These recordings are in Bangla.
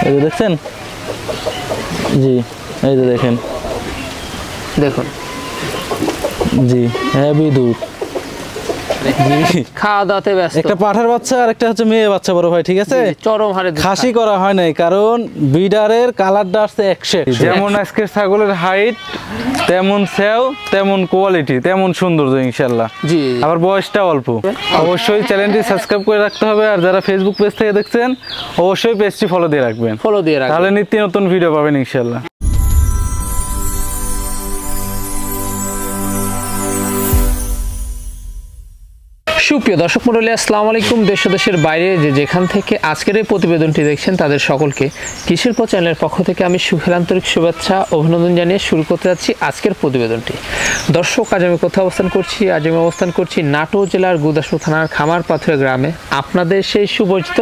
এই যে দেখছেন, জি এই যে দেখেন, দেখুন জি হেভি দুধ। খাওয়া দাওয়াতে ব্যস্ত। একটা পাঠার বাচ্চা আর একটা হচ্ছে মেয়ে বাচ্চা বড় ভাই, ঠিক আছে? চরম হারে খাসি করা হয় নাই, কারণ বিডারের কালারটা আসছে 100। যেমন আজকের ছাগলের হাইট, তেমন সেও, তেমন কোয়ালিটি, তেমন সৌন্দর্য ইনশাআল্লাহ। জি, আবার বয়সটা অল্প। অবশ্যই চ্যানেলটি সাবস্ক্রাইব করে রাখতে হবে, আর যারা ফেসবুক পেজ থেকে দেখছেন অবশ্যই পেজটি ফলো দিয়ে রাখবেন, তাহলে নিত্য নতুন ভিডিও পাবেন ইনশাআল্লাহ। সুপ্রিয় দর্শক মণ্ডলী, আসসালামু আলাইকুম। দেশ ও দেশের বাইরে যেখান থেকে আজকের এই প্রতিবেদনটি দেখছেন তাদের সকলকে কৃষির পথ চ্যানেলের পক্ষ থেকে আমি সুখের আন্তরিক শুভেচ্ছা অভিনন্দন জানিয়ে শুরু করতে যাচ্ছি আজকের প্রতিবেদনটি। দর্শক, আজ আমি কোথাও অবস্থান করছি? আজ আমি অবস্থান করছি নাটোর জেলার গুদাসপুর থানার খামারপাথুরে গ্রামে, আপনাদের সেই সুপরিচিত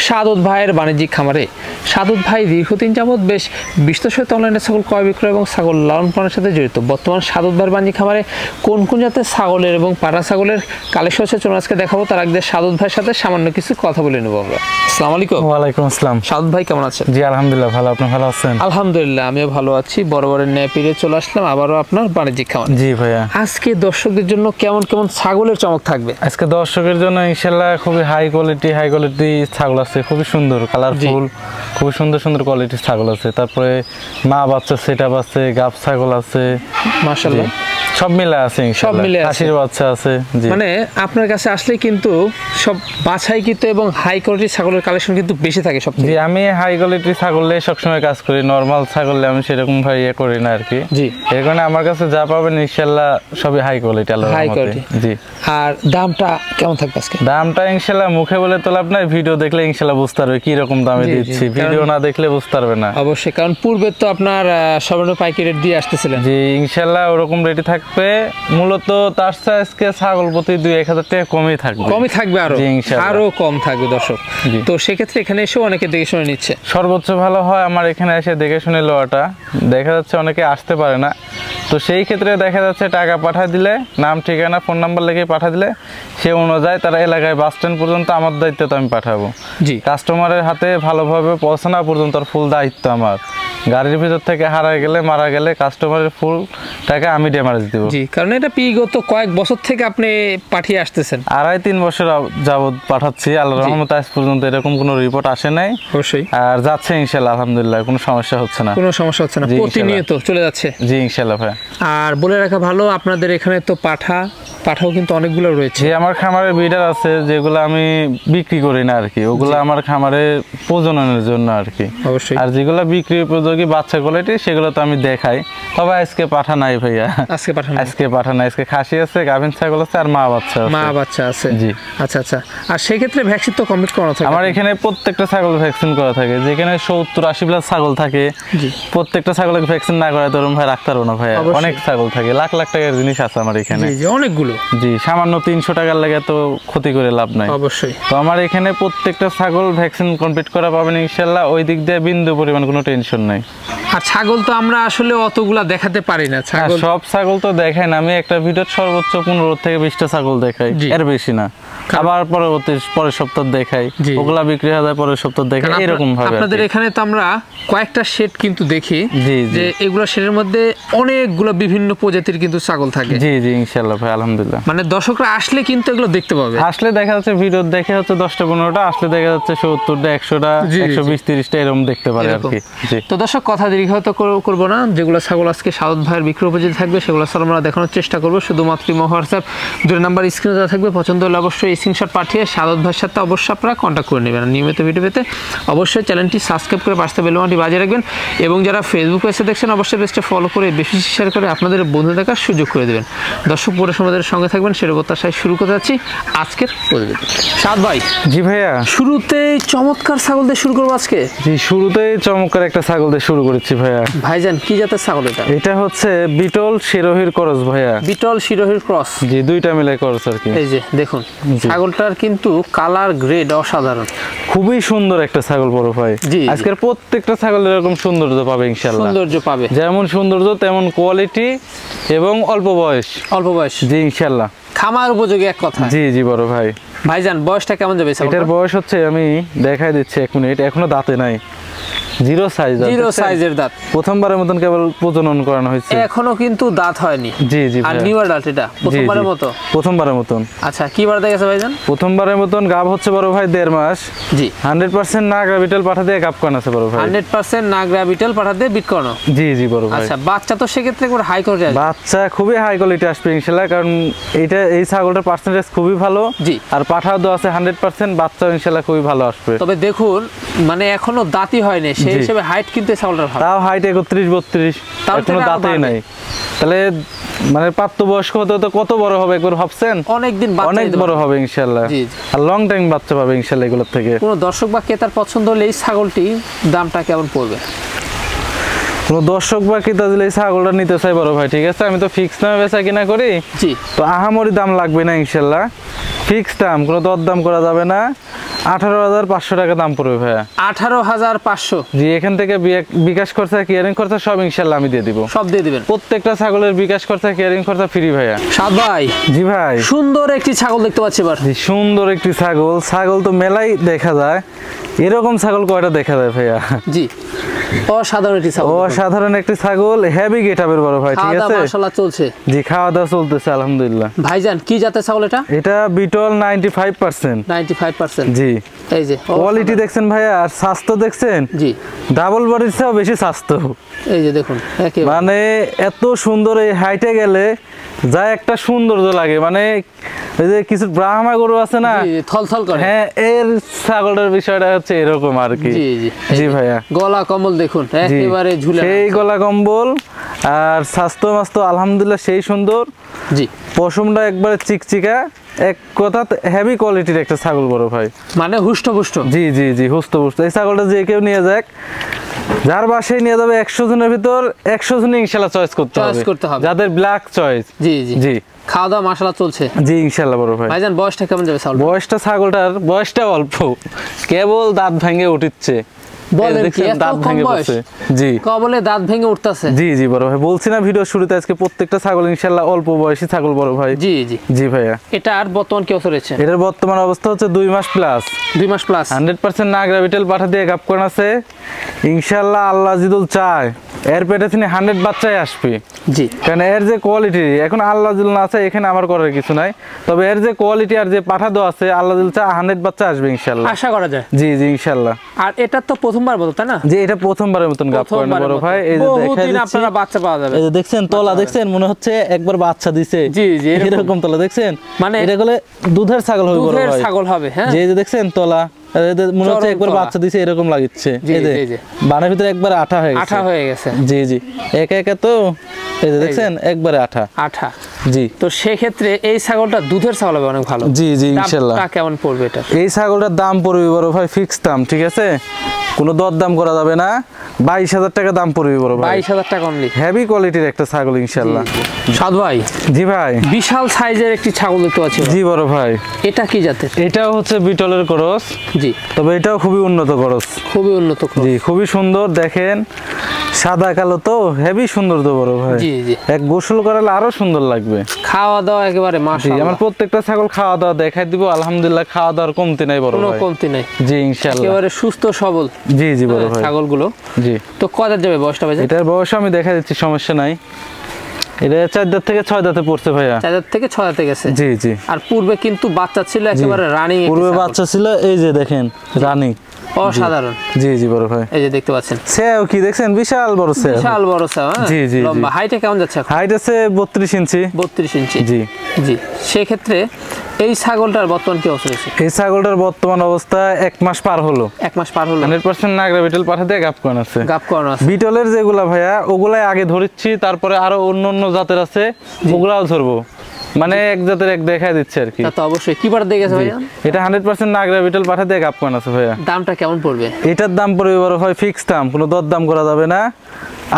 সাদত ভাইয়ের বাণিজ্যিক খামারে। সাদত ভাই দীর্ঘদিন যাবৎ বেশ বিস্তর সহিত অনলাইনে ছাগল ক্রয় বিক্রয় এবং ছাগল লালন পালনের সাথে জড়িত। বর্তমান সাদত ভাইয়ের বাণিজ্যিক খামারে কোন কোন জাতের ছাগলের এবং পাঠা ছাগলের কালেকশন আছে চলুন আজকে দেখাবো। তার আগে সাদত ভাইয়ের সাথে সামান্য কিছু কথা বলে নেবো আমরা। আসসালামু আলাইকুম। ওয়ালাইকুম আসসালাম। সাদত ভাই কেমন আছেন? জি আলহামদুলিল্লাহ ভালো, আপনি ভালো আছেন? আলহামদুলিল্লাহ আমিও ভালো আছি। বরাবরের ন্যায় ফিরে চলে আসলাম আবারও আপনার বাণিজ্যিক খামার। জি ভাইয়া, আজকে দর্শকদের জন্য কেমন কেমন ছাগলের চমক থাকবে? আজকে দর্শকের জন্য ইনশাআল্লাহ খুবই হাই কোয়ালিটি ছাগল আছে, খুবই সুন্দর কালারফুল, খুবই সুন্দর সুন্দর কোয়ালিটির ছাগল আছে। তারপরে মা বাচ্চা সেটআপ আছে, গাব ছাগল আছে, মাশাআল্লাহ সব মিলে আছে, সব মিলে আছে, খাসির বাচ্চা আছে। জি, মানে আপনার কাছে আসলে কিন্তু সব বাছাইকৃত এবং হাই কোয়ালিটির ছাগলের কালেকশন কিন্তু বেশি থাকে সব। জি, আমি হাই কোয়ালিটির ছাগলে সবসময় কাজ করি, নরমাল ছাগলে আমি সেরকম ভাবে ইয়ে করি না আর কি। জি, এর কারণে আমার কাছে যা পাবেন ইনশাআল্লাহ সবই হাই কোয়ালিটি, আল্লাহর রহমতে। জি, আর দামটা কেমন থাকবে আজকে? দামটা ইনশাআল্লাহ মুখে বলে তো লাভ নাই, ভিডিও দেখলে ইনশাআল্লাহ বুঝতে পারবে কি রকম দামে দিচ্ছি, ভিডিও না দেখলে বুঝতে পারবে না। অবশ্যই, কারণ পূর্বে তো আপনার সর্বনিম্ন পাইকারি রেট দিয়ে আসতেছিলেন। জি, ইনশাআল্লাহ ওরকম রেটই থাকবে। মূলত তার চেয়ে আজকে ছাগল প্রতি 2-1000 টাকা কমই থাকবে, আরো কম থাকবে দর্শক। তো সেক্ষেত্রে এখানে এসে অনেকে দেখে শুনে নিচ্ছে। সর্বোচ্চ ভালো হয় আমার এখানে এসে দেখে শুনে লওয়াটা। দেখা যাচ্ছে অনেকে আসতে পারে না, তো সেই ক্ষেত্রে দেখা যাচ্ছে টাকা পাঠিয়ে দিলে, নাম ঠিকানা ফোন নাম্বার লিখে পাঠিয়ে দিলে সে অনুযায়ী তারা এলাকায় বাস স্ট্যান্ড পর্যন্ত আমার দায়িত্ব তো আমি পাঠাবো। জি, কাস্টমারের হাতে ভালোভাবে পৌঁছানো পর্যন্ত ফুল দায়িত্ব আমার। গাড়ির ভিতর থেকে হারায় গেলে, মারা গেলে কাস্টমারের ফুল টাকা আমি ড্যামারেজ দিব। জি, কারণ এটা বিগত কয়েক বছর থেকে আপনি পাঠিয়ে আসতেছেন। 2.5-3 বছর যাবত পাঠাচ্ছি, আল্লাহর রহমতে আজ পর্যন্ত এরকম কোনো রিপোর্ট আসে নাই। অবশ্যই, আর যাচ্ছে ইনশাআল্লাহ আলহামদুলিল্লাহ, কোনো সমস্যা হচ্ছে না, প্রতিনিয়ত চলে যাচ্ছে। জি ইনশাআল্লাহ ভাই। আর বলে রাখা ভালো, আপনাদের এখানে তো পাঠাও কিন্তু অনেকগুলো রয়েছে। আমার খামারে ব্রিডার আছে যেগুলো আমি বিক্রি করি না আর কি, ওগুলো আমার খামারে প্রজননের জন্য আর কি। অবশ্যই, আর যেগুলো বিক্রি উপযোগী বাচ্চা কোয়ালিটি সেগুলো তো আমি দেখাই। তবে আজকে পাঠা নাই ভাইয়া, আজকে পাঠা নাই, আজকে খাসি আছে, গাভিন ছাগল আছে, আর মা বাচ্চা আছে। জি, আচ্ছা। আর সেই ক্ষেত্রে ভ্যাকসিন তো কমপ্লিট করা থাকে? আমার এখানে প্রত্যেকটা ছাগল ভ্যাকসিন করা থাকে। যেখানে 70-80 প্লাস ছাগল থাকে, প্রত্যেকটা ছাগলকে ভ্যাকসিন না করায় ধরুন ভাই রাখতে পারবো না ভাইয়া। অনেক ছাগল থাকে, লাখ লাখ টাকার জিনিস আছে আমার এখানে, অনেকগুলো। জি, সামান্য 300 টাকার লাগে তো ক্ষতি করে লাভ নাই। অবশ্যই, তো আমার এখানে প্রত্যেকটা ছাগল ভ্যাকসিন কমপ্লিট করা পাবেন ইনশাআল্লাহ, ওই দিক দিয়ে বিন্দু পরিমাণ কোনো টেনশন নাই। আর ছাগল তো আমরা আসলে অতগুলা দেখাতে পারি না, সব ছাগল তো দেখাই না আমি। একটা ভিডিও সর্বোচ্চ 15 থেকে 20টা ছাগল দেখাই, এর বেশি না। আবার পরের সপ্তাহ দেখাই, ওগুলা বিক্রি হয়ে যায়, পরের সপ্তাহ দেখাই, এরকম ভাবে। আপনাদের এখানে তো আমরা কয়েকটা শেড কিন্তু দেখি, যে এগুলো শেডের মধ্যে অনেকগুলো বিভিন্ন প্রজাতির কিন্তু ছাগল থাকে। জি ইনশাআল্লাহ ভাই আলহামদুলিল্লাহ। মানে দর্শকরা আসলে কিন্তু এগুলো দেখতে পাবে। আসলে দেখা যাচ্ছে ভিডিও দেখে হচ্ছে 10টা-15টা, আসলে দেখা যাচ্ছে 70টা, 100টা, 120-30টা এরকম দেখতে পারে আর কি। তো দর্শক, কথা দীর্ঘায়িত করব না। যেগুলো ছাগল আজকে সাদত ভাইয়ের বিক্রয় উপযোগী থাকবে সেগুলো আমরা দেখানোর চেষ্টা করবো। শুধুমাত্র হোয়াটসঅ্যাপ 2 নাম্বার স্ক্রিনে দেওয়া থাকবে, পছন্দ হলে অবশ্যই স্ক্রিনশট পাঠিয়ে সাদত ভাইয়ের সাথে অবশ্যই আপনারা কন্ট্যাক্ট করে নেবেন। নিয়মিত ভিডিও পেতে অবশ্যই চ্যানেলটি সাবস্ক্রাইব করে পাশে বেল বাটনটি বাজিয়ে রাখবেন, এবং যারা ফেসবুক পেজে দেখছেন অবশ্যই পেজটা ফলো করে বেশি শেয়ার করে আপনাদের বন্ধু দেখার সুযোগ করে দেবেন। দর্শক পুরো সময়ের সঙ্গে থাকবেন, সেটা প্রত্যাশায় শুরু করতে যাচ্ছি আজকের প্রতিবেদন। সাদ ভাই। জি ভাইয়া, শুরুতেই চমৎকার ছাগল দিয়ে শুরু করবো আজকে। জি, শুরুতেই চমৎকার একটা ছাগল দিয়ে শুরু করেছি ভাইয়া। ভাইজান, কি জাতের ছাগল এটা? এটা হচ্ছে বিটল শিরোহির ক্রস ভাইয়া। বিটল শিরোহির ক্রস? জি, দুইটা মিলে ক্রস আর কি। এই যে দেখুন, ছাগলটার কিন্তু কালার গ্রেড অসাধারণ, খুবই সুন্দর একটা ছাগল বড় ভাই। আজকের প্রত্যেকটা ছাগল এরকম সৌন্দর্য পাবে ইনশাআল্লাহ, যেমন সৌন্দর্য তেমন কোয়ালিটি এবং অল্প বয়স। জি ইনশাআল্লাহ। ইনশাআল্লাহ খামার উপযোগী এক কথা। জি জি বড় ভাই। ভাইজান বয়সটা কেমন যাবে এটার বয়স হচ্ছে, আমি দেখাই দিচ্ছি 1 মিনিট, এখনো দাঁতে নাই, জিরো সাইজ, জিরো সাইজের দাঁত, প্রথমবারের মতন কেবল প্রজনন করানো হয়েছে, এখনো কিন্তু দাঁত হয়নি। জি জি। আর নিউ অ্যাডাল্ট এটা প্রথমবারের মতো, প্রথমবারের মতন। আচ্ছা কি বার দেখেছে ভাইজান? প্রথমবারের মতন গাব হচ্ছে বড় ভাই 1.5 মাস। জি 100% নাগরা বিটল পাঠা দিয়ে গাব করানো আছে বড় ভাই, 100% নাগরা বিটল পাঠা দিয়ে বিট করানো। জি জি বড় ভাই। আচ্ছা বাচ্চা তো সেক্ষেত্রে একবার হাই কোয়ালিটি আসবে, বাচ্চা খুবই হাই কোয়ালিটি আসবে ইনশাআল্লাহ, কারণ এই ছাগলটার পার্সেন্টেজ খুবই ভালো। জি আর পাঠাও তো আছে 100%, বাচ্চা ইনশাআল্লাহ খুবই ভালো আসবে। তবে দেখুন মানে এখনো দাঁতই হয়নি, সেই হিসেবে হাইট কিন্তু ছাগলটার ভালো, তাও হাইট 31-32, এখনো দাঁতই নাই। তাহলে মানে প্রাপ্তবয়স্ক হতে তো কত বড় হবে একবার ভাবছেন? অনেক বড় হবে ইনশাআল্লাহ, আর লং টাইম বাচ্চা পাবে ইনশাআল্লাহ এগুলোর থেকে। কোন দর্শক বা ক্রেতার পছন্দ হলে এই ছাগলটি দামটা কেমন পড়বে? কোন দর্শক বা ক্রেতা দিলে এই ছাগলটা নিতে চাই বড় ভাই, ঠিক আছে, আমি তো ফিক্স দামে বেচা কিনা করি, জি তো আহামরি দাম লাগবে না ইনশাআল্লাহ, ফিক্স দাম, কোনো দরদাম করা যাবে না। 18,500 টাকা দাম পড়বে ভাইয়া। 18,500? জি, এখান থেকে বিকাশ খরচা, কেয়ারিং খরচা সব ইনশাআল্লাহ আমি দিয়ে দিব। সব দিয়ে দিবেন? প্রত্যেকটা ছাগলের বিকাশ খরচা, কেয়ারিং খরচা ফ্রি ভাইয়া। সাদ ভাই। জি ভাই। সুন্দর একটি ছাগল দেখতে পাচ্ছি এবার। জি সুন্দর একটি ছাগল, ছাগল তো মেলাই দেখা যায়, এরকম ছাগল কয়টা দেখা যায় ভাইয়া? জি অসাধারণ একটি ছাগল, অসাধারণ একটি ছাগল, হেভি গেটআপের বড় ভাই, ঠিক আছে, মাশাআল্লাহ চলছে। জি খাওয়া দাওয়া চলতেছে আলহামদুলিল্লাহ। ভাইজান কি জাতের ছাগল এটা? এটা বিটল 95%। 95%? জি। এই যে কোয়ালিটি দেখছেন ভাইয়া, আর স্বাস্থ্য দেখছেন, জি ডাবল বডির চেয়েও বেশি স্বাস্থ্য। এই যে দেখুন মানে এত সুন্দর, এই হাইটে গেলে যা একটা সৌন্দর্য লাগে, মানে এই যে কিছু ব্রাহ্মা গরু আছে না, থলথল করে, হ্যাঁ এর ছাগলের বিষয়টা হচ্ছে এরকম আর কি। জি জি জি ভাইয়া। গলা কম্বল দেখুন একেবারে ঝুলে, সেই গলা কম্বল, আর স্বাস্থ্য মাস্ত আলহামদুলিল্লাহ সেই সুন্দর। জি পশমটা একবারে চিকচিকা, এক কথা হেভি কোয়ালিটির একটা ছাগল বড় ভাই, মানে হুষ্টপুষ্ট। জি জি জি হুষ্টপুষ্ট। এই ছাগলটা যে কেউ নিয়ে যাক, যার বাসায় নিয়ে যাবে 100 জনের ভিতর 100 জন ইনশাআল্লাহ চয়েস করতে হবে, যাদের ব্ল্যাক চয়েস। জি জি জি। খাওয়া দাওয়া মাশাআল্লাহ চলছে? জি ইনশাআল্লাহ বড় ভাই। ভাইজান বয়সটা কেমন যাবে ছাগল? বয়সটা ছাগলটার বয়সটা অল্প, কেবল দাঁত ভেঙে উঠিচ্ছে। বলেন কি এত কম বয়স? জি কবলে দাঁত ভেঙে উঠতাছে? জি জি বড় ভাই, বলছি না ভিডিও শুরুতে আজকে প্রত্যেকটা ছাগল ইনশাআল্লাহ অল্প বয়সী ছাগল বড় ভাই। জি জি জি ভাইয়া। এটা আর বর্তমান কি অবস্থা রয়েছে? এটার বর্তমান অবস্থা হচ্ছে 2 মাস প্লাস। 2 মাস প্লাস। 100% নাগরা বিটল পাঠা দিয়ে গাব করানো আছে ইনশাআল্লাহ, আল্লাহ জিদুল চায় এর পেটে তিনি 100 বাচ্চাই আসবে। জি কারণ এর যে কোয়ালিটি, এখন আল্লাহ জিদুল না আছে এখানে আমার করার কিছু নাই, তবে এর যে কোয়ালিটি আর যে পাঠা দেওয়া আছে আল্লাহ জিদুল চায় 100 বাচ্চা আসবে ইনশাআল্লাহ, আশা করা যায়। জি জি ইনশাআল্লাহ। আর এটা তো প্রথমবার বলতো তাই না? জি এটা প্রথমবারের মতন গাব করানো বড় ভাই। এই যে দেখেন আপনারা বাচ্চা পাওয়া যাবে, এই যে দেখছেন তলা দেখছেন, মনে হচ্ছে একবার বাচ্চা দিছে। জি জি এরকম তলা দেখছেন, মানে এটা বলে দুধের ছাগল হবে বড় ভাই, দুধের ছাগল হবে। হ্যাঁ যে দেখছেন তলা, মনে হচ্ছে একবার বাচ্চা দিছে এরকম লাগছে। এই যে বানের ভিতরে একবার আঠা হয়ে গেছে। জি জি একা একা তো, এই যে দেখছেন একবারে আঠা। জি তো সেক্ষেত্রে এই ছাগলটা দুধের ছাগল হবে অনেক ভালো। জি জি ইনশাআল্লাহ। দামটা কেমন পড়বে এটা? এই ছাগলটার দাম পড়বে বড় ভাই ফিক্স দাম, ঠিক আছে, কোনো দরদাম করা যাবে না, 22,000 টাকা দাম পড়বে বড় ভাই। 22,000 টাকা অনলি। হেভি কোয়ালিটির একটা ছাগল ইনশাআল্লাহ। সাদ ভাই। জি ভাই। বিশাল সাইজের একটি ছাগল দেখতে পাচ্ছি। জি বড় ভাই। এটা কি জাতের? এটাও হচ্ছে বিটলের ক্রস। জি তবে এটাও খুবই উন্নত ক্রস। খুবই উন্নত ক্রস। জি খুবই সুন্দর, দেখেন সাদা কালো তো হেভি সুন্দর তো বড় ভাই। জি জি এক গোসল করালে আরো সুন্দর লাগবে। খাওয়া দাওয়া একেবারে মাশাআল্লাহ। আমার প্রত্যেকটা ছাগল খাওয়া দাওয়া দেখাই দিব আলহামদুলিল্লাহ, খাওয়া দাওয়ার কমতি নাই বড় ভাই, কোনো কমতি নাই। জি ইনশাআল্লাহ একেবারে সুস্থ সবল। জি জি বড় ভাই ছাগলগুলো। জি। তো কত যাবে বয়সটা ভাই? এটার বয়স আমি দেখা দিচ্ছি, সমস্যা নাই। এটা 4 দাঁত থেকে 6 দাঁতে পড়ছে ভাইয়া। 4 দাঁত থেকে 6 দাঁতে গেছে। জি জি। আর পূর্বে কিন্তু বাচ্চা ছিল একেবারে রানিং। পূর্বে বাচ্চা ছিল, এই যে দেখেন রানিং, অসাধারণ। জি জি বড় ভাই। এই যে দেখতে পাচ্ছেন সেও কি দেখছেন, বিশাল বড় সেও, বিশাল বড় সেও। জি জি। লম্বা হাইটে কেমন যাচ্ছে? হাইট আছে 32 ইঞ্চি। 32 ইঞ্চি। জি জি। সেই ক্ষেত্রে এই ছাগলটার বর্তমান কি অবস্থা আছে? এই ছাগলটার বর্তমান অবস্থা 1 মাস পার হলো। 1 মাস পার হলো। 100% নাগরা বিটল পাঠা দিয়ে গাব করানো আছে। গাব করানো আছে। বিটলের যেগুলা ভাইয়া ওগুলাই আগে ধরেছি, তারপরে আরো অন্য জাতের আছে ওগুলাও ধরবো, মানে এক জাতের এক দেখাই দিচ্ছে আর কি। তা তো অবশ্যই। কি বার দিয়ে গেছে ভাইয়া? এটা 100% নাগরা বিটল পাঠা দিয়ে গাব করানো আছে ভাইয়া। দামটা কেমন পড়বে? এটার দাম পড়বে বড় ভাই ফিক্স দাম, কোনো দরদাম করা যাবে না,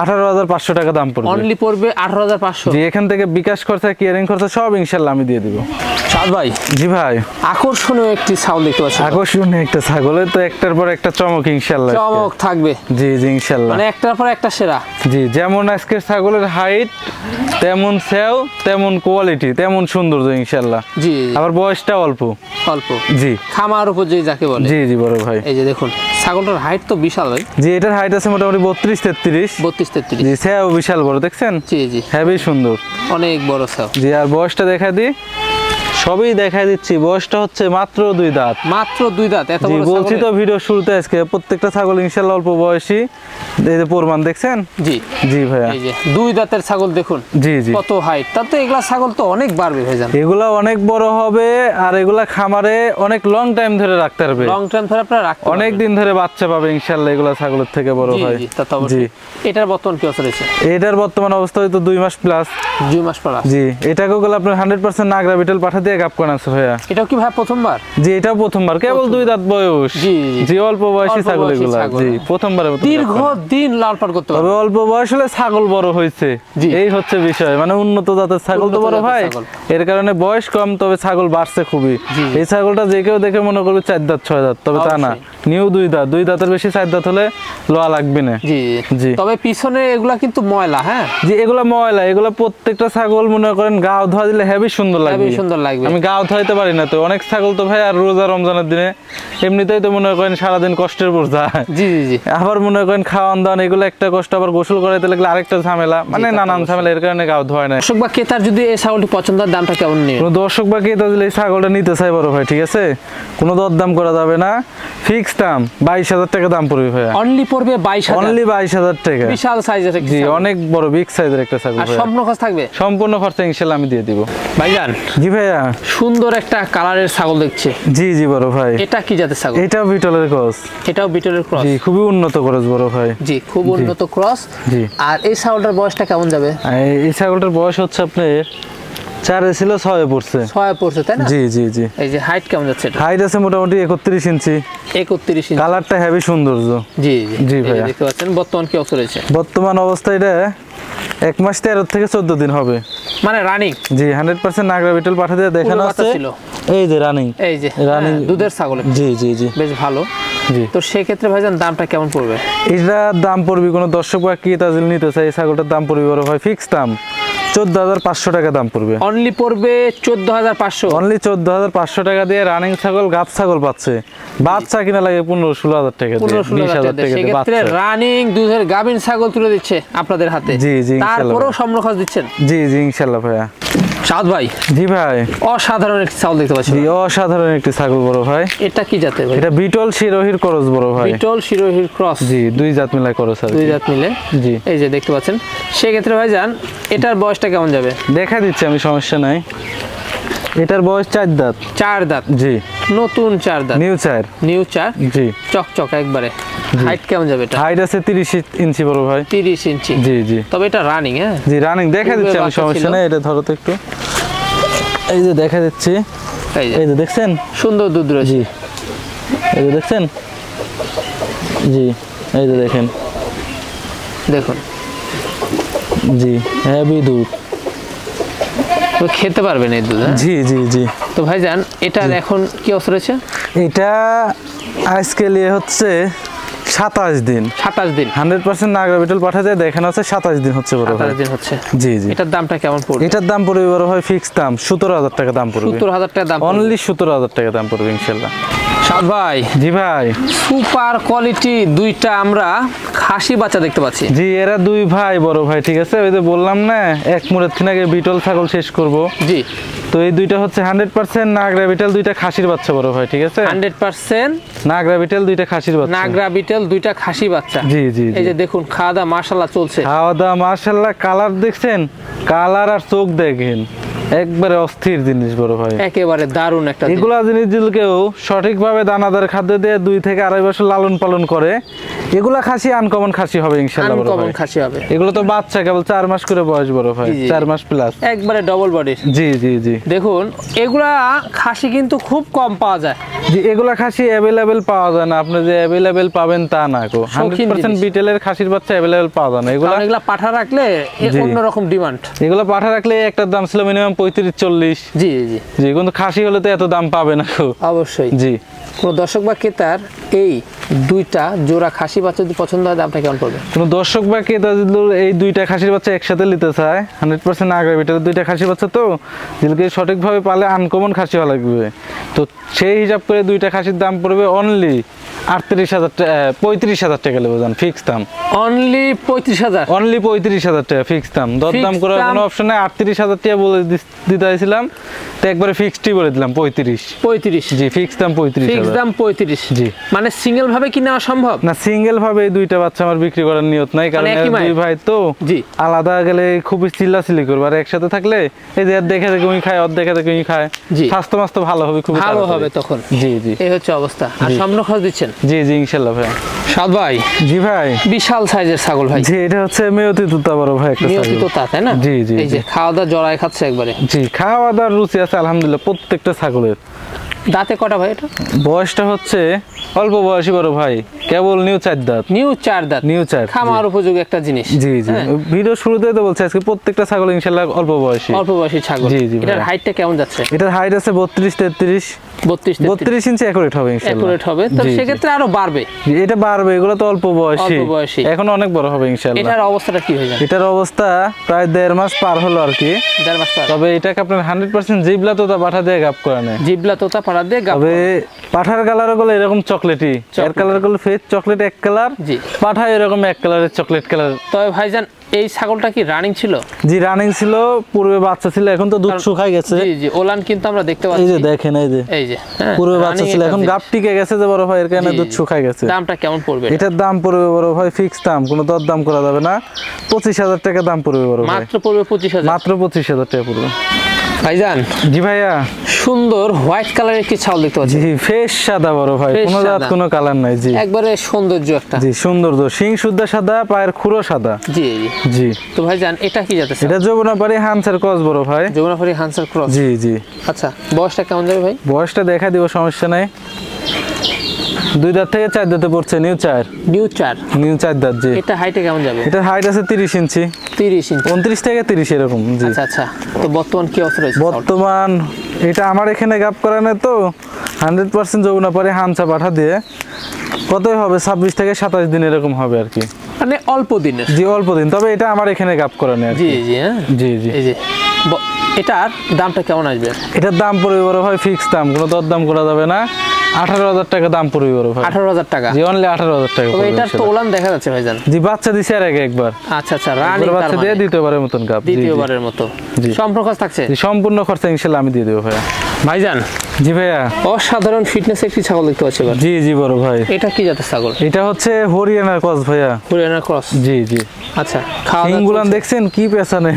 18,500 টাকা দাম পড়বে। অনলি পড়বে 18,500। জি, এখান থেকে বিকাশ খরচা, কেয়ারিং খরচা সব ইনশাআল্লাহ আমি দিয়ে দিব। সাদ ভাই, জি ভাই, আকর্ষণীয় একটি ছাগল দেখতে পাচ্ছি। আকর্ষণীয় একটা ছাগলের তো একটার পর একটা চমক ইনশাআল্লাহ। চমক থাকবে। জি জি ইনশাআল্লাহ। মানে একটার পর একটা সেরা। জি, যেমন আজকের ছাগলের হাইট তেমন সেও, তেমন কোয়ালিটি, তেমন সৌন্দর্য ইনশাআল্লাহ। জি, আবার বয়সটা অল্প অল্প। জি, খামার উপযোগী যাকে বলে। জি জি বড় ভাই। এই যে দেখুন ছাগলটার হাইট তো বিশাল ভাই। জি, এটার হাইট আছে মোটামুটি 32-33। 32-33। জি, সেও বিশাল বড়, দেখছেন? জি জি, হেভি সুন্দর। অনেক বড় ছাগল। জি, আর বয়সটা দেখা দিই, সবই দেখাই দিচ্ছি। বয়সটা হচ্ছে মাত্র 2 দাঁত। মাত্র 2 দাঁত। এত জি, বড় বলছি ছাগল। তো ভিডিও শুরুতে আজকে প্রত্যেকটা ছাগল ইনশাআল্লাহ অল্প বয়সী। এই যে প্রমাণ দেখছেন? জি জি ভাইয়া। এই যে 2 দাঁতের ছাগল দেখুন। জি জি, কত হাইট। তাতে এগুলা ছাগল তো অনেক বাড়বে ভাইজান। এগুলা অনেক বড় হবে, আর এগুলা খামারে অনেক লং টাইম ধরে রাখতে পারবে। লং টাইম ধরে আপনারা রাখতে পারবেন। অনেক দিন ধরে বাচ্চা পাবে ইনশাআল্লাহ এগুলা ছাগলের থেকে বড় জি হয়। জি, তা তো অবশ্যই। এটার বর্তমান কি অবস্থা রয়েছে? এটার বর্তমান অবস্থা হয়তো 2 মাস প্লাস। 2 মাস প্লাস। জি, এটাকেও গেলে আপনার 100% নাগরা বিটল পাঠা দিয়ে গাপ করানো আছে ভাইয়া। এটাও কি ভাই প্রথমবার? জি, এটাও প্রথমবার, কেবল 2 দাঁত বয়স। জি জি, অল্প বয়সী ছাগল এগুলা। জি, প্রথমবারের মতো। দীর্ঘ দিন লাল পার করতে তবে পারবে। অল্প বয়স হলে ছাগল বড় হয়েছে, জি। এই হচ্ছে বিষয়। মানে উন্নত জাতের ছাগল তো উন্নত বড় জাতের ভাই, ছাগল। এর কারণে বয়স কম, তবে ছাগল বাড়ছে খুবই। জি। এই ছাগলটা যে কেউ দেখে মনে করবে 4 দাঁত 6 দাঁত, তবে তা না, নিউ 2 দাঁত। 2 দাঁতের বেশি 4 দাঁত হলে লোয়া লাগবে না। জি জি। তবে পিছনে এগুলা কিন্তু ময়লা। হ্যাঁ জি, এগুলা ময়লা, এগুলা প্রত্যেকটা ছাগল মনে করেন গাও ধোয়া দিলে হেভি সুন্দর লাগবে। হেবি সুন্দর লাগবে। আমি গাও ধোয়াইতে পারি না তো, অনেক ছাগল তো ভাই আর রোজা রমজানের দিনে এমনিতেই তো মনে করেন সারাদিন কষ্টের পর যায়। জি জি জি, আবার মনে করেন খাওয়ান দাওয়ান এগুলো একটা কষ্ট, আবার গোসল করাইতে লাগলে আরেকটা ঝামেলা, মানে তা তো নানান ঝামেলা, এর কারণে গাও ধোয় না। দর্শক বা ক্রেতার যদি এই ছাগলটি পছন্দ হয় দামটা কেমন নেবে? কোনো দর্শক বা ক্রেতা দিলে এই ছাগলটা নিতে চাই বড় ভাই, ঠিক আছে? কোনো দরদাম করা যাবে না, ফিক্স দাম 22,000 টাকা দাম পড়বে ভাইয়া। অনলি পড়বে 22,000। অনলি 22,000 টাকা। বিশাল সাইজের একটা জি, ছাগল। অনেক বড় বিগ সাইজের একটা ছাগল আর ভাইয়া। সম্পূর্ণ খরচ থাকবে? সম্পূর্ণ খরচা ইনশাআল্লাহ আমি দিয়ে দিব ভাইজান। জি ভাইয়া। সুন্দর একটা কালারের ছাগল দেখছে। জি জি বড় ভাই। এটা কি জাতের ছাগল? এটাও বিটলের ক্রস। এটাও বিটলের ক্রস। জি, খুবই উন্নত ক্রস বড় ভাই। জি, খুব উন্নত ক্রস। জি। আর এই ছাগলটার বয়সটা কেমন যাবে? এই ছাগলটার বয়স হচ্ছে আপনার 4 ছিল 6 পড়ছে। 6 পড়ছে তাই না? জি জি জি। এই যে হাইট কেমন যাচ্ছে এটা? হাইট আছে মোটামুটি 31 ইঞ্চি। 31 ইঞ্চি। কালারটা হেভি সৌন্দর্য। জি জি জি এই যে ভাইয়া। দেখতে পাচ্ছেন বর্তমান কি অবস্থা রয়েছে? বর্তমান অবস্থা এটা 1 মাস 13 থেকে 14 দিন হবে। মানে রানিং? জি, 100% নাগরা বিটল পাঠা দিয়ে দেখানো পূর্ব বাচ্চা আছে। ছিল। এই যে রানিং। এই যে রানিং। হ্যাঁ, দুধের ছাগল। জি জি জি বেশ ভালো। জি। তো সেই ক্ষেত্রে ভাইজান দামটা কেমন পড়বে? এটার দাম পড়বে, কোনো দর্শক বা ক্রেতা যদি নিতে চাই এই ছাগলটার দাম পড়বে বড় ভাই, ফিক্স দাম 14,500 টাকা দাম পড়বে। অনলি পড়বে 14,500। অনলি 14,500 টাকা দিয়ে রানিং ছাগল, গাব ছাগল পাচ্ছে। বাচ্চা কিনা লাগে 15-16,000 টাকা দিয়ে, 15-16,000 টাকা দিয়ে। দিয়ে সেক্ষেত্রে বাচ্চা। রানিং দুধের গাভীন ছাগল তুলে দিচ্ছে আপনাদের হাতে। জি, জি, ইনশাআল্লাহ তারপরেও ভাই। সম্পূর্ণ খরচ দিচ্ছেন। জি জি ইনশাআল্লাহ ভাইয়া। সাদ ভাই, জি ভাই। অসাধারণ একটি ছাগল দেখতে পাচ্ছি। জি, অসাধারণ একটি ছাগল বড় ভাই। এটা কি জাতের ভাই? এটা বিটল শিরোহির করস বড় ভাই। বিটল শিরোহির ক্রস। জি, 2 জাত মিলাই করস আর 2 কি। জাত মিলে। জি। এই যে দেখতে পাচ্ছেন। সেক্ষেত্রে ভাইজান এটার বয়সটা কেমন যাবে? দেখা দিচ্ছি আমি, সমস্যা নাই। এটার বয়স 4 দাঁত। 4 দাঁত। জি, নতুন 4 দাঁত। নিউ 4। নিউ 4। জি। চকচক একবারে। হাইট কেমন যাবে এটা? হাইট আছে 30 ইঞ্চি বড় ভাই। 30 ইঞ্চি। জি জি তবে এটা রানিং। হ্যাঁ জি, রানিং। দেখা পূর্বে দিচ্ছি আমি, বাচ্চা সমস্যা ছিল। নাই। এটা ধরো তো একটু। এই যে দেখা দিচ্ছি। এই যে এই যে দেখছেন? সুন্দর দুধ রয়েছে। জি, এই যে দেখছেন? জি, এই যে দেখেন। দেখুন জি, হেভি দুধ। তো খেতে পারবেন এই দুধ। হ্যাঁ? জি জি জি। তো ভাইজান এটার এখন কি অবস্থা রয়েছে? এটা আজকে নিয়ে হচ্ছে 27 দিন। 27 দিন। 100% নাগরা বিটল পাঠা যায়, দেখানো আছে 27 দিন হচ্ছে বড় ভাই। 27 দিন হচ্ছে। জি জি। এটার দামটা কেমন পড়বে? এটার দাম পড়বে বড় ভাই, ফিক্স দাম 17,000 টাকা দাম পড়বে। 70,000 টাকা দাম। অনলি 17,000 টাকা দাম পড়বে ইনশাআল্লাহ। সাদ ভাই, জি ভাই। সুপার কোয়ালিটি দুইটা আমরা খাসি বাচ্চা দেখতে পাচ্ছি। জি, এরা 2 ভাই বড় ভাই, ঠিক আছে? ওই যে বললাম না এক মুড়ের থেকে আগে বিটল ছাগল শেষ করব। জি। তো এই দুইটা হচ্ছে 100% নাগরা বিটল, 2টা খাসির বাচ্চা বড় ভাই, ঠিক আছে? 100% নাগরা বিটল, 2টা খাসির বাচ্চা। নাগরা বিটেল, 2টা খাসি বাচ্চা। জি জি এই জি। যে দেখুন খাওয়া দাওয়া মাশাআল্লাহ চলছে। খাওয়া দাওয়া মাশাআল্লাহ, কালার দেখছেন? কালার আর চোখ দেখেন, একবারে অস্থির জিনিস বড় ভাই। একেবারে দারুণ একটা জিনিস। এগুলা জিনিস যদি কেউ সঠিকভাবে দানাদার খাদ্য দিয়ে 2 থেকে 2.5 বছর লালন পালন করে, এগুলা খাসি আনকমন খাসি হবে ইনশাআল্লাহ বড় ভাই। আনকমন খাসি হবে। এগুলো তো বাচ্চা কেবল 4 মাস করে বয়স বড় ভাই, 4 মাস প্লাস, একবারে ডবল বডির। জি জি জি। দেখুন এগুলা খাসি কিন্তু খুব কম পাওয়া যায়। জি, এগুলা খাসি অ্যাভেলেবেল পাওয়া যায় না, আপনি যে অ্যাভেলেবেল পাবেন তা না গো। 100% বিটেলের খাসির বাচ্চা অ্যাভেলেবেল পাওয়া যায় না। এগুলা পাঠা রাখলে অন্যরকম ডিমান্ড। এগুলো পাঠা রাখলে একটা দাম ছিল মিনিমাম 35-40। জি জি জি, কিন্তু খাসি হলে তো এত দাম পাবে না গো। অবশ্যই। জি, কোন দর্শক বা ক্রেতার এই দুইটা জোড়া খাসি বাচ্চা যদি পছন্দ হয় দামটা কেমন পড়বে? কোন দর্শক বা ক্রেতা যদি এই দুইটা খাসির বাচ্চা একসাথে নিতে চায়, 100% আগ্রা বিটেলের দুইটা খাসির বাচ্চা তো যেগুলোকে সঠিকভাবে পালে আনকমন খাসি হওয়া লাগবে, তো সেই হিসাব করে দুইটা খাসির দাম পড়বে অনলি 35,000 টাকা লেগে যান, ফিক্স দাম। অনলি 35,000? অনলি 35,000 টাকা ফিক্স দাম, দরদাম করার কোনো অপশন নাই। 38,000 টাকা বলে দিতে চাইছিলাম, তো একবারে ফিক্সডই বলে দিলাম 35। জি, ফিক্স দাম 35,000। ফিক্স দাম 35? জি। মানে সিঙ্গেল ভাবে কি নেওয়া সম্ভব? না, সিঙ্গেল ভাবে এই দুইটা বাচ্চা আমার বিক্রি করার নিয়ত নাই, কারণ দুই ভাই তো। জি। আলাদা গেলে খুবই চিল্লাচিল্লি করবে, আর একসাথে থাকলে এই যে দেখে দেখে উনি খায়, দেখে দেখে উনি খায়, স্বাস্থ্য মাস্তো ভালো হবে, খুব ভালো হবে তখন। জি জি, এই হচ্ছে অবস্থা। আর সামনে খরচ দিচ্ছেন? জি জি ইনশাআল্লাহ ভাই। সাদ ভাই। জি ভাই। বিশাল সাইজের ছাগল ভাই। জি, এটা হচ্ছে মেয়তি তোতা বড় ভাই, একটা মেয়তি তোতা, তাই না? জি জি। এই যে খাওয়া দাওয়া জড়ায় খাচ্ছে একবারে। জি, খাওয়া দাওয়ার রুচি আছে আলহামদুলিল্লাহ প্রত্যেকটা ছাগলের। দাঁতে কটা ভাই এটা? বয়সটা হচ্ছে অল্প বয়সী বড় ভাই, কেবল নিউ 4 দাঁত। নিউ 4 দাঁত? নিউ 4। খামার উপযোগী একটা জিনিস। জি জি, ভিডিও শুরুতেই তো বলছি আজকে প্রত্যেকটা ছাগল ইনশাআল্লাহ অল্প বয়সী। অল্প বয়সী ছাগল। জি জি। এটার হাইটটা কেমন যাচ্ছে? এটার হাইট আছে 32-33। 32 ইঞ্চি অ্যাকুরেট হবে ইনশাআল্লাহ। অ্যাকুরেট হবে তো সেক্ষেত্রে আরো বাড়বে। এটা বাড়বে, এগুলো তো অল্প বয়সী, এখন অনেক বড় হবে ইনশাআল্লাহ। এটার অবস্থাটা কি হয়ে যাবে? এটার অবস্থা প্রায় 1.5 মাস পার হলো আর কি। 1.5 মাস পার। তবে এটাকে আপনার 100% জিবলা তোতা পাঠা দিয়ে গাব করা নেয়। জিবলা তোতা পাঠা দিয়ে গাব। তবে পাঠার কালার গুলো এরকম চকলেটি, এর কালার গুলো ফেস চকলেট এক কালার, জি। পাঠা এরকম এক কালারের চকলেট কালার। তবে ভাইজান এই ছাগলটা কি রানিং ছিল? জি রানিং ছিল, পূর্বে বাচ্চা ছিল, এখন তো দুধ শুকাই গেছে। জি জি, ওলান কিন্তু আমরা দেখতে পাচ্ছি। এই যে দেখেন, এই যে পূর্বে বাচ্চা ছিল, এখন গাব টিকে গেছে যে বড় ভাই, এর কারণে দুধ শুকাই গেছে। দামটা কেমন পড়বে? এটার দাম পড়বে বড় ভাই ফিক্স দাম, কোনো দর দাম করা যাবে না, 25,000 টাকা দাম পড়বে বড় ভাই। মাত্র পড়বে 25,000? মাত্র 25,000 টাকা পড়বে ভাইজান। জি ভাইয়া। সুন্দর হোয়াইট কালারের একটি ছাগল দেখতে পাচ্ছি। জি, ফেস সাদা বড় ভাই, কোনো জাত কোনো কালার নাই। জি, একবারে সৌন্দর্য একটা। জি, সৌন্দর্য, শিং শুদ্ধ সাদা, পায়ের খুরো সাদা। জি জি জি। তো ভাইজান এটা কি জাতের? এটা যমুনাপাড়ি হানসার ক্রস বড় ভাই। যমুনাপাড়ি হানসার ক্রস? জি জি। আচ্ছা, বয়সটা কেমন যাবে ভাই? বয়সটা দেখা দিব, সমস্যা নাই। 2 দাঁত থেকে 4 দাঁতে পড়ছে, নিউ 4। নিউ 4? নিউ 4 দাঁত। জি। এটা হাইটে কেমন যাবে? এটা হাইট আছে 30 ইঞ্চি। 30 ইঞ্চি? 29 থেকে 30 এরকম। জি। আচ্ছা আচ্ছা, তো বর্তমান কি অবস্থা রয়েছে? বর্তমান এটা আমার এখানে গাব করানো তো 100% যমুনাপাড়ি হানসা পাঠা দিয়ে কতই হবে, 26 থেকে 27 দিন এরকম হবে আর কি, মানে অল্প দিনের। জি অল্প দিন, তবে এটা আমার এখানে গাব করানো আর কি। জি জি। হ্যাঁ জি জি। এই যে এটার দামটা কেমন আসবে? এটার দাম পড়বে বড় ভাই ফিক্স দাম, কোনো দর দাম করা যাবে না, 18,000 টাকা দাম পড়বে বড় ভাই। 18,000 টাকা? জি, অনলি 18,000 টাকা। তবে এটার তো ওলান দেখা যাচ্ছে ভাইজান। জি, বাচ্চা দিছে আর আগে একবার। আচ্ছা আচ্ছা, রানী বাচ্চা দিয়ে দ্বিতীয়বারের মতন গাব। দ্বিতীয়বারের মতো। জি। সম্পূর্ণ খরচ থাকছে? জি, সম্পূর্ণ খরচা ইনশাআল্লাহ আমি দিয়ে দেব ভাইয়া। ভাইজান। জি ভাইয়া। অসাধারণ ফিটনেস একটি ছাগল দেখতে পাচ্ছি এবার। জি জি বড় ভাই। এটা কি জাতের ছাগল? এটা হচ্ছে হরিয়ানার ক্রস ভাইয়া। হরিয়ানার ক্রস? জি জি। আচ্ছা, সিংগুলান দেখছেন কি পেছনে?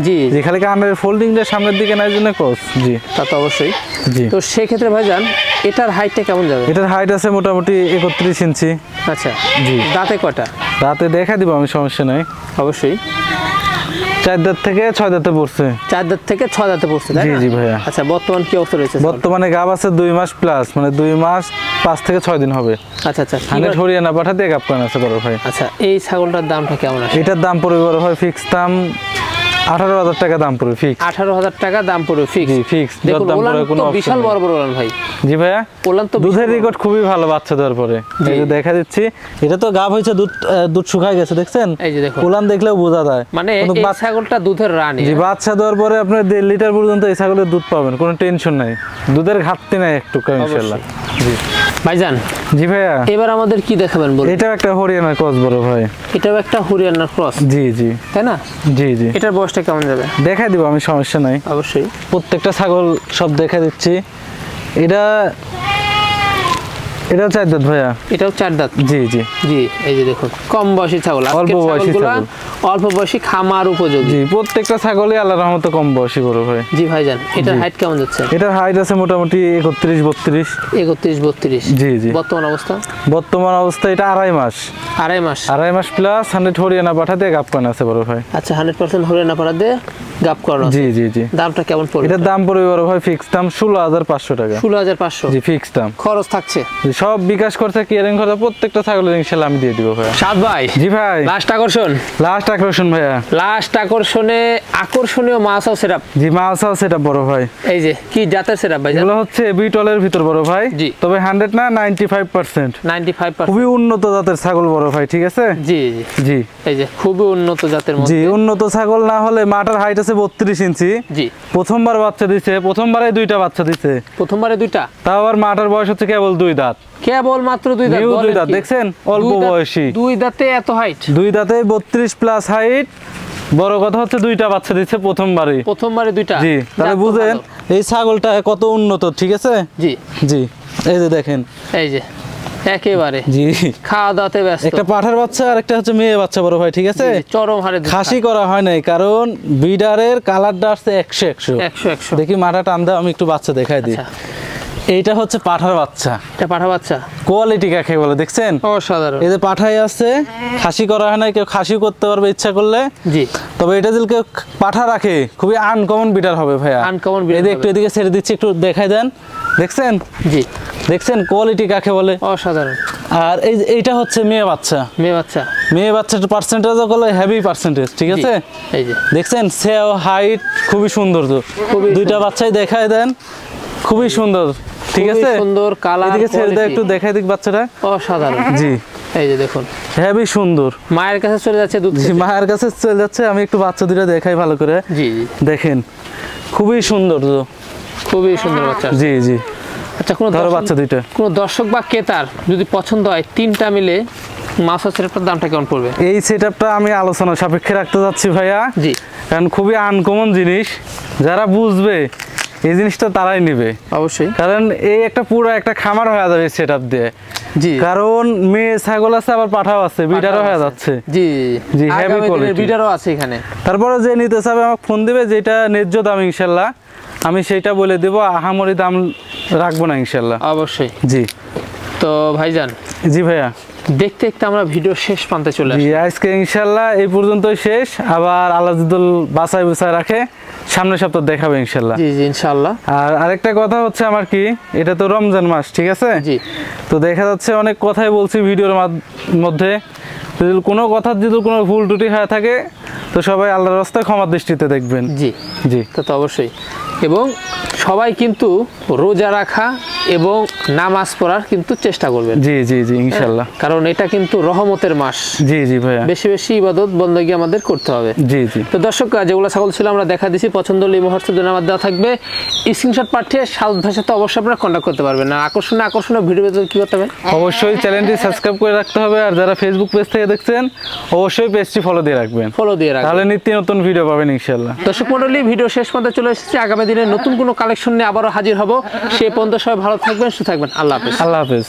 জি জি, খালি কানের ফোল্ডিংটা সামনের দিকে নাই জন্য ক্রস। জি, তা তো অবশ্যই। জি। তো সেই ক্ষেত্রে ভাইজান এটার হাইটটা কেমন যাবে? এটার হাইট আছে মোটামুটি 31 ইঞ্চি। আচ্ছা। জি। দাঁতে কয়টা? দাঁতে দেখা দিব আমি, সমস্যা নাই। অবশ্যই। 4 দাঁত থেকে 6 দাঁতে পড়ছে। 4 দাঁত থেকে 6 দাঁতে পড়ছে, তাই না? জি জি ভাইয়া। আচ্ছা, বর্তমান কি অবস্থা রয়েছে? বর্তমানে গাব আছে 2 মাস প্লাস, মানে 2 মাস 5 থেকে 6 দিন হবে। আচ্ছা আচ্ছা। হরিয়ানা পাঠা দিয়ে গাব করানো আছে বড় ভাই। আচ্ছা, এই ছাগলটার দামটা কেমন আছে? এটার দাম পড়বে বড় ভাই ফিক্স দাম 18,000 টাকা দাম পড়বে ফিক্স। 18,000 টাকা দাম পড়বে ফিক্স? জি ফিক্স। দেখুন ওলান তো বিশাল বড় বড় ওলান ভাই। জি ভাইয়া। ওলান তো দুধের রেকর্ড খুবই ভালো বাচ্চা দেওয়ার পরে, এই যে দেখা দিচ্ছি। এটা তো গাব হয়েছে, দুধ শুকায় গেছে দেখছেন? এই যে দেখুন, ওলান দেখলেও বোঝা যায়। মানে এই ছাগলটা দুধের রানী। জি, বাচ্চা দেওয়ার পরে আপনি 1.5 লিটার পর্যন্ত এই ছাগলের দুধ পাবেন, কোনো টেনশন নাই, দুধের ঘাটতি নাই একটু ইনশাআল্লাহ। জি ভাইজান। জি ভাইয়া। এবার আমাদের কি দেখাবেন বলুন? এটা একটা হরিয়ানার ক্রস বড় ভাই। এটাও একটা হরিয়ানার ক্রস? জি জি। তাই না? জি জি। এটার বয়সটা কেমন যাবে? দেখা দিব আমি, সমস্যা নাই। অবশ্যই। প্রত্যেকটা ছাগল সব দেখা দিচ্ছি। এটাও 4 দাঁত ভাইয়া। এটাও 4 দাঁত। জি জি জি, এই যে দেখুন কম বয়সী ছাগল, অল্প বয়সী ছাগল, অল্প বয়সী খামার উপযোগী। জি, প্রত্যেকটা ছাগলই আল্লাহর রহমতে কম বয়সী বড় ভাই। জি ভাইজান, এটার হাইট কেমন যাচ্ছে? এটার হাইট আছে মোটামুটি 31-32। 31-32। জি জি। বর্তমান অবস্থা? বর্তমান অবস্থা এটা 2.5 মাস। 2.5 মাস প্লাস 100 হরিয়ানা পাঠা দিয়ে গাপ করানো আছে বড় ভাই। আচ্ছা, 100% হরিয়ানা পাঠা দিয়ে গাপ করানো। জি জি জি। দামটা কেমন পড়বে? এটার দাম পড়বে বড় ভাই ফিক্স দাম 16,500 টাকা। 16,500? জি, ফিক্স দাম। খরচ থাকছে? সব বিকাশ করতে কেয়ারিং করতে প্রত্যেকটা ছাগলের ইনশাআল্লাহ আমি দিয়ে দিব ভাই। সাদ ভাই। জি ভাই। লাস্ট আকর্ষণ ভাইয়া। লাস্ট আকর্ষণে আকর্ষণীয় মাছ আছে সেটআপ। জি, মাছ আছে সেটআপ বড় ভাই। এই যে কি জাতের সেটআপ ভাই? এগুলো হচ্ছে বিটলের ভিতর বড় ভাই। জি। তবে 100 না 95%। 95%। খুবই উন্নত জাতের ছাগল বড় ভাই, ঠিক আছে? জি জি জি। এই যে খুবই উন্নত জাতের মধ্যে। জি, উন্নত ছাগল না হলে মাটার হাইট আছে 32 ইঞ্চি। জি। প্রথমবার বাচ্চা দিছে, প্রথমবারে 2টা বাচ্চা দিছে। প্রথমবারে 2টা? তাও আবার মাটার বয়স হচ্ছে কেবল 2 দাঁত। কেবল মাত্র 2 দাঁত? 2 দাঁত দেখছেন, অল্প বয়সী। 2 দাঁতে এত হাইট? 2 দাঁতে 32 প্লাস হাইট। বড় কথা হচ্ছে 2টা বাচ্চা দিচ্ছে প্রথমবারে। 2টা? জি, তাহলে বুঝেন এই ছাগলটা কত উন্নত, ঠিক আছে? জি জি। এই যে দেখেন, এই যে একেবারে জি খাওয়া দাওয়াতে ব্যস্ত। একটা পাঠার বাচ্চা আর একটা হচ্ছে মেয়ে বাচ্চা বড় ভাই, ঠিক আছে? চরম হারে খাসি করা হয় নাই, কারণ বিডারের কালারটা আসছে 100-100। দেখি মাথা টান দাও, আমি একটু বাচ্চা দেখাই দিই। এইটা হচ্ছে পাঠার বাচ্চা। এটা পাঠা বাচ্চা? কোয়ালিটি কাকে বলে দেখছেন? অসাধারণ। এই যে পাঠাই আছে, খাসি করা হয় না, কেউ খাসি করতে পারবে ইচ্ছা করলে। জি। তবে এটা যদি কেউ পাঠা রাখে খুবই আনকমন বিডার হবে ভাইয়া। আনকমন বিডার। এই যে একটু এদিকে ছেড়ে দিচ্ছি, একটু দেখাই দেন। দেখছেন? জি। দেখছেন কোয়ালিটি কাকে বলে? অসাধারণ। আর এইটা হচ্ছে মেয়ে বাচ্চা। মেয়ে বাচ্চাটা পার্সেন্টেজ হলো হেভি পার্সেন্টেজ, ঠিক আছে? এই যে দেখছেন, সেও হাইট খুবই সুন্দর। তো 2টা বাচ্চাই দেখায় দেন, খুবই সুন্দর, ঠিক আছে? সুন্দর কালার। এদিকে ছেড়ে দাও, একটু দেখাই দিক বাচ্চাটা। অসাধারণ। জি। এই যে দেখুন, হেভি সুন্দর। মায়ের কাছে চলে যাচ্ছে দুধ। জি, মায়ের কাছে চলে যাচ্ছে। আমি একটু বাচ্চা দুটো দেখাই ভালো করে। জি। দেখেন, খুবই সুন্দর। তো খুবই সুন্দর বাচ্চা। জি জি। আচ্ছা, কোন বাচ্চা দুইটা কোন দর্শক বা ক্রেতার যদি পছন্দ হয়, 3টা মিলে মাছ সেটআপটার দামটা কেমন পড়বে? এই সেটআপটা আমি আলোচনা সাপেক্ষে রাখতে যাচ্ছি ভাইয়া। জি। কারণ খুবই আনকমন জিনিস, যারা বুঝবে এই জিনিসটা তারাই নেবে অবশ্যই। কারণ এই একটা পুরো একটা খামার হয়ে যাবে সেটআপ দিয়ে। জি। কারণ মেয়ে ছাগল আছে, আবার পাঠাও আছে, বিডারও হয়ে যাচ্ছে। জি জি, হেভি কোয়ালিটি। বিডারও আছে এখানে। তারপরে যে নিতে চাবে আমাকে ফোন দিবে, যেটা ন্যায্য দাম ইনশাল্লাহ আমি সেইটা বলে দেবো, আহামরি দাম রাখবো না ইনশাল্লাহ। অবশ্যই। জি। তো ভাইজান। জি ভাইয়া। দেখতে দেখতে আমরা ভিডিও শেষ প্রান্তে চলে আসি। আজকে ইনশাল্লাহ এই পর্যন্তই শেষ। আবার আল্লাহ যদি বাছাই বুছাই রাখে সামনের সপ্তাহ দেখাবে ইনশাল্লাহ। জি জি ইনশাল্লাহ। আর আরেকটা কথা হচ্ছে আমার কি, এটা তো রমজান মাস, ঠিক আছে? জি। তো দেখা যাচ্ছে অনেক কথাই বলছি ভিডিওর মধ্যে, যদি কোনো কথা যদি কোনো ভুল ত্রুটি হয়ে থাকে তো সবাই আল্লাহর রাস্তায় ক্ষমা দৃষ্টিতে দেখবেন। জি জি। তো অবশ্যই। এবং সবাই কিন্তু রোজা রাখা এবং নামাজ পড়ার কিন্তু চেষ্টা করবেন। জি জি জি ইনশাআল্লাহ। কারণ এটা কিন্তু রহমতের মাস। জি জি ভাইয়া। বেশি বেশি ইবাদত বندگی আমাদের করতে হবে। জি জি। তো দর্শক, যেগুলো ছাগল ছিল আমরা দেখা দিছি, পছন্দ হলে হোয়াটসঅ্যাপ জন্য আমার দেওয়া থাকবে, স্ক্রিনশট পাঠিয়ে সাউথ ভাষাতে অবশ্যই আপনারা কন্টাক্ট করতে পারবেন। আর আকর্ষণীয় ভিডিও পেতে কি করতে হবে? অবশ্যই চ্যানেলটি সাবস্ক্রাইব করে রাখতে হবে। আর যারা ফেসবুক পেজ থেকে দেখছেন অবশ্যই পেজটি ফলো দিয়ে রাখবেন। তাহলে নিত্য নতুন ভিডিও পাবেন ইনশাআল্লাহ। দর্শক মণ্ডলী, ভিডিও শেষ পর্যন্ত চলে এসেছি। আগামী দিনে নতুন কোনো কালেকশন নিয়ে আবারও হাজির হব। সেই পর্যন্ত সবাই ভালো থাকবেন, সুস্থ থাকবেন। আল্লাহ হাফেজ। আল্লাহ হাফেজ।